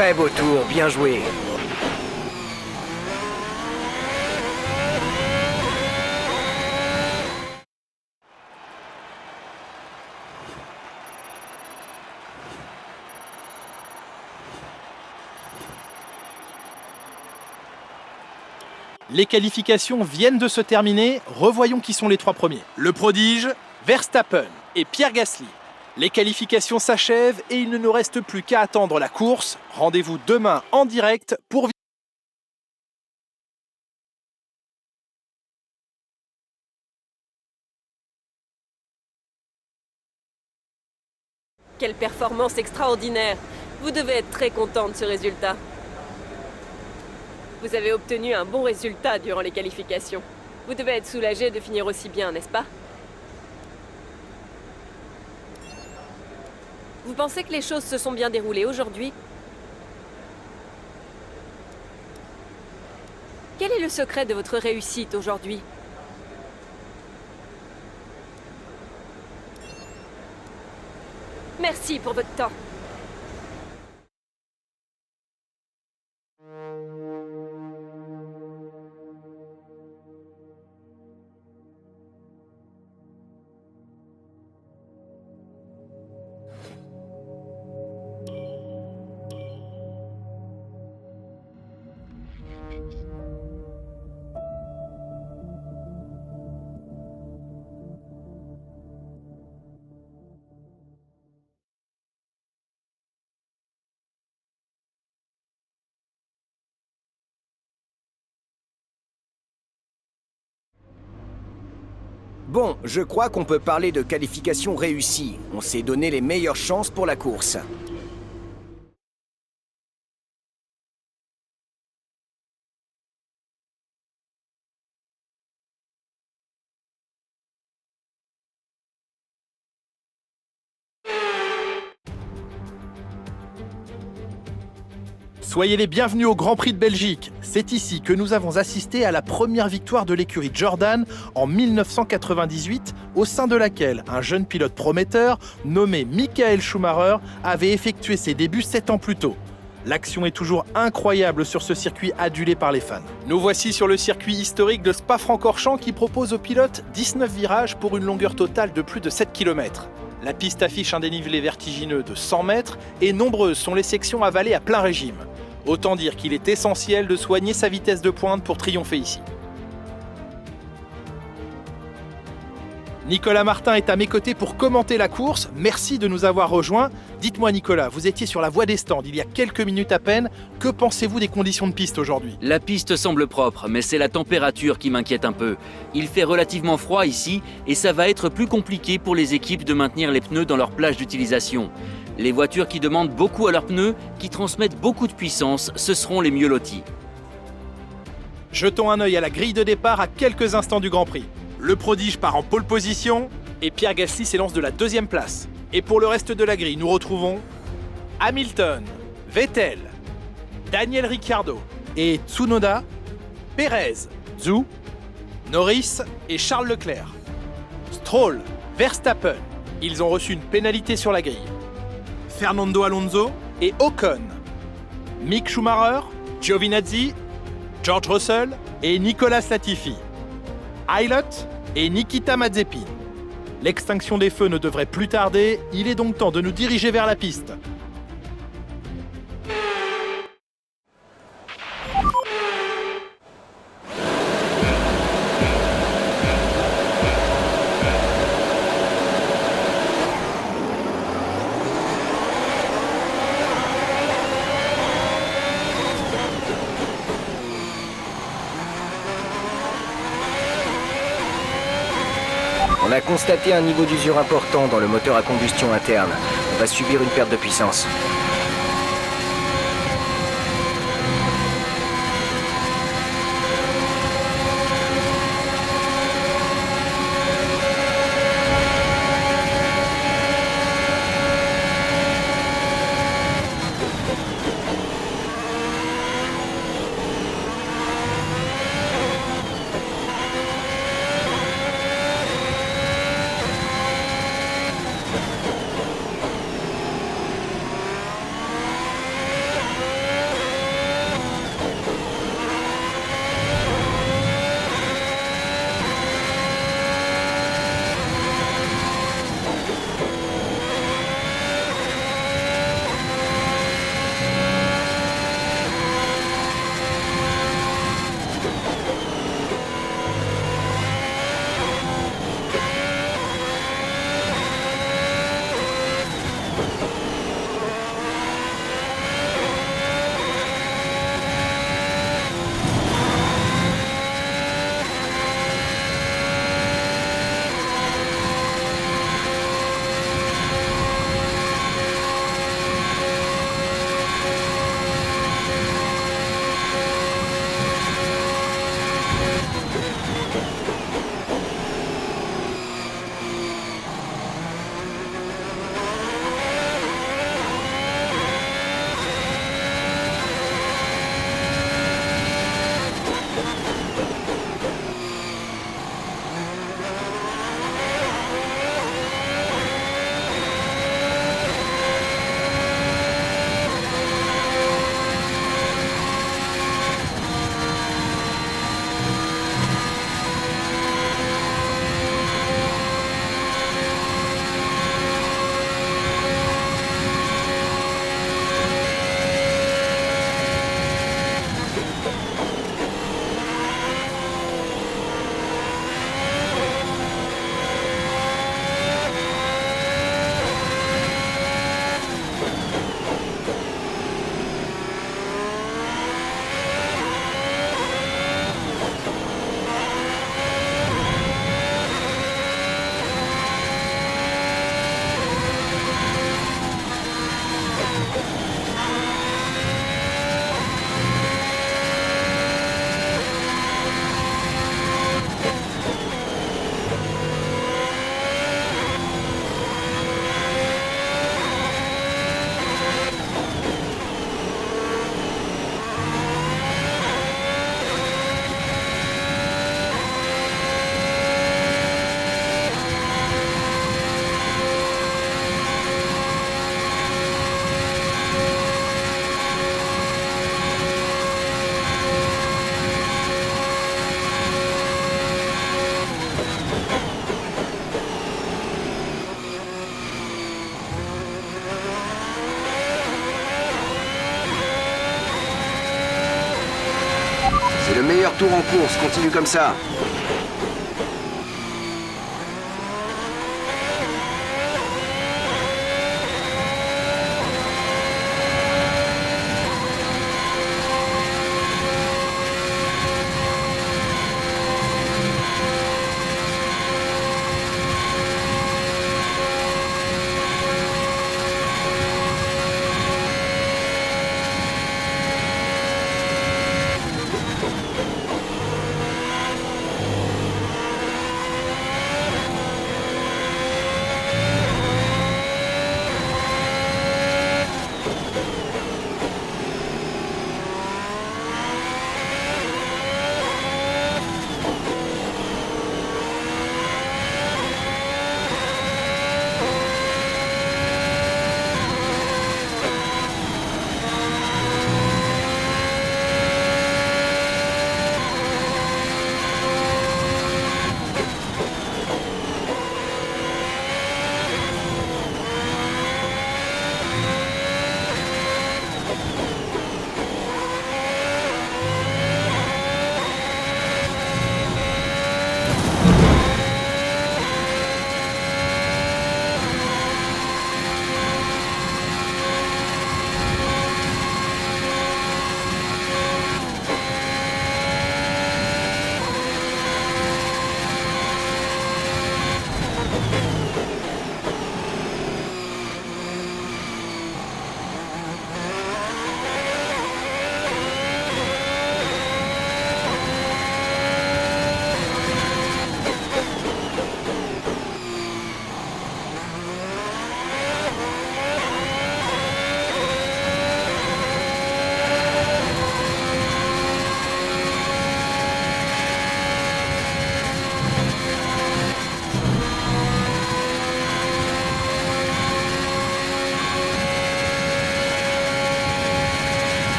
Très beau tour, bien joué. Les qualifications viennent de se terminer, revoyons qui sont les trois premiers. Le prodige, Verstappen et Pierre Gasly. Les qualifications s'achèvent et il ne nous reste plus qu'à attendre la course. Rendez-vous demain en direct pour... Quelle performance extraordinaire! Vous devez être très content de ce résultat. Vous avez obtenu un bon résultat durant les qualifications. Vous devez être soulagé de finir aussi bien, n'est-ce pas? Vous pensez que les choses se sont bien déroulées aujourd'hui? Quel est le secret de votre réussite aujourd'hui? Merci pour votre temps. Bon, je crois qu'on peut parler de qualification réussie. On s'est donné les meilleures chances pour la course. Soyez les bienvenus au Grand Prix de Belgique. C'est ici que nous avons assisté à la première victoire de l'écurie Jordan en 1998, au sein de laquelle un jeune pilote prometteur, nommé Michael Schumacher, avait effectué ses débuts 7 ans plus tôt. L'action est toujours incroyable sur ce circuit adulé par les fans. Nous voici sur le circuit historique de Spa-Francorchamps qui propose aux pilotes 19 virages pour une longueur totale de plus de 7 km. La piste affiche un dénivelé vertigineux de 100 mètres et nombreuses sont les sections avalées à plein régime. Autant dire qu'il est essentiel de soigner sa vitesse de pointe pour triompher ici. Nicolas Martin est à mes côtés pour commenter la course. Merci de nous avoir rejoints. Dites-moi Nicolas, vous étiez sur la voie des stands il y a quelques minutes à peine. Que pensez-vous des conditions de piste aujourd'hui? La piste semble propre, mais c'est la température qui m'inquiète un peu. Il fait relativement froid ici et ça va être plus compliqué pour les équipes de maintenir les pneus dans leur plage d'utilisation. Les voitures qui demandent beaucoup à leurs pneus, qui transmettent beaucoup de puissance, ce seront les mieux lotis. Jetons un œil à la grille de départ à quelques instants du Grand Prix. Le prodige part en pole position et Pierre Gasly s'élance de la deuxième place. Et pour le reste de la grille, nous retrouvons Hamilton, Vettel, Daniel Ricciardo et Tsunoda, Perez, Zhou, Norris et Charles Leclerc. Stroll, Verstappen, ils ont reçu une pénalité sur la grille. Fernando Alonso et Ocon. Mick Schumacher, Giovinazzi, George Russell et Nicolas Latifi. Aylot et Nikita Mazepin. L'extinction des feux ne devrait plus tarder, il est donc temps de nous diriger vers la piste. On a constaté un niveau d'usure important dans le moteur à combustion interne. On va subir une perte de puissance. meilleur tour en course, continue comme ça.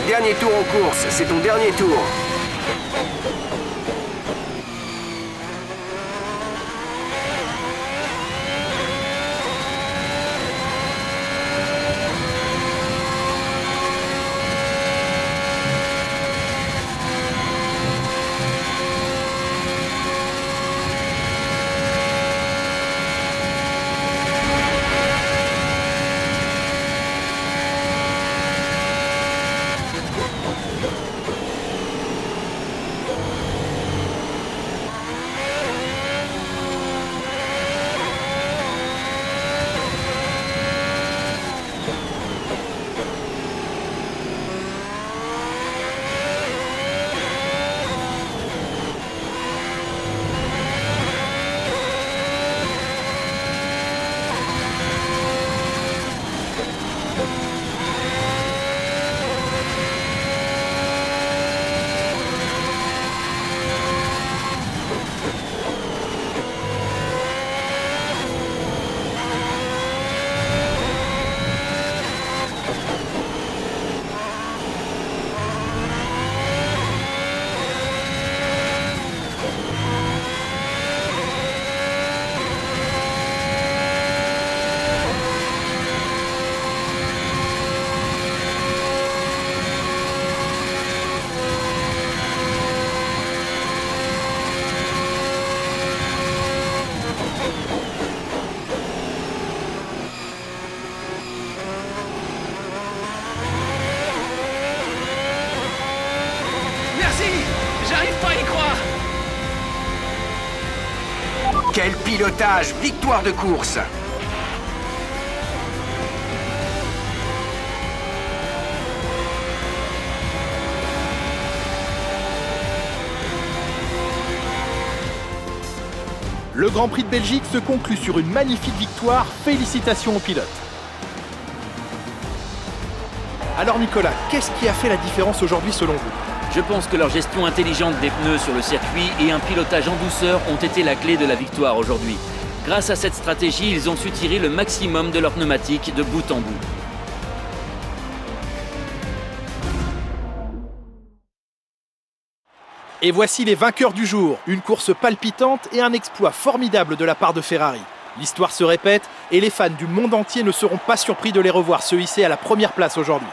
Dernier tour en course, c'est ton dernier tour. J'arrive pas à y croire. Quel pilotage! Victoire de course! Le Grand Prix de Belgique se conclut sur une magnifique victoire. Félicitations aux pilotes. Alors Nicolas, qu'est-ce qui a fait la différence aujourd'hui selon vous? Je pense que leur gestion intelligente des pneus sur le circuit et un pilotage en douceur ont été la clé de la victoire aujourd'hui. Grâce à cette stratégie, ils ont su tirer le maximum de leurs pneumatiques de bout en bout. Et voici les vainqueurs du jour. Une course palpitante et un exploit formidable de la part de Ferrari. L'histoire se répète et les fans du monde entier ne seront pas surpris de les revoir se hisser à la première place aujourd'hui.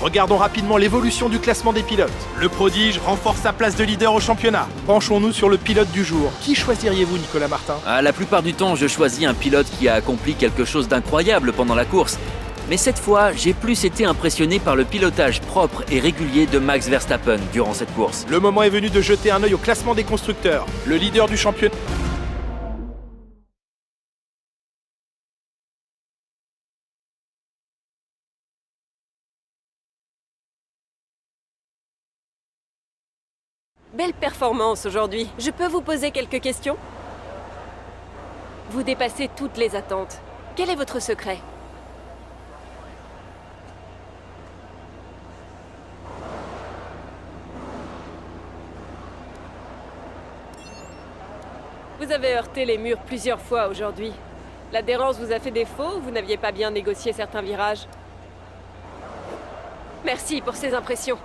Regardons rapidement l'évolution du classement des pilotes. Le prodige renforce sa place de leader au championnat. Penchons-nous sur le pilote du jour. Qui choisiriez-vous, Nicolas Martin? La plupart du temps, je choisis un pilote qui a accompli quelque chose d'incroyable pendant la course. Mais cette fois, j'ai plus été impressionné par le pilotage propre et régulier de Max Verstappen durant cette course. Le moment est venu de jeter un œil au classement des constructeurs. Le leader du championnat... Belle performance aujourd'hui. Je peux vous poser quelques questions? Vous dépassez toutes les attentes. Quel est votre secret? Vous avez heurté les murs plusieurs fois aujourd'hui. L'adhérence vous a fait défaut ou vous n'aviez pas bien négocié certains virages? Merci pour ces impressions.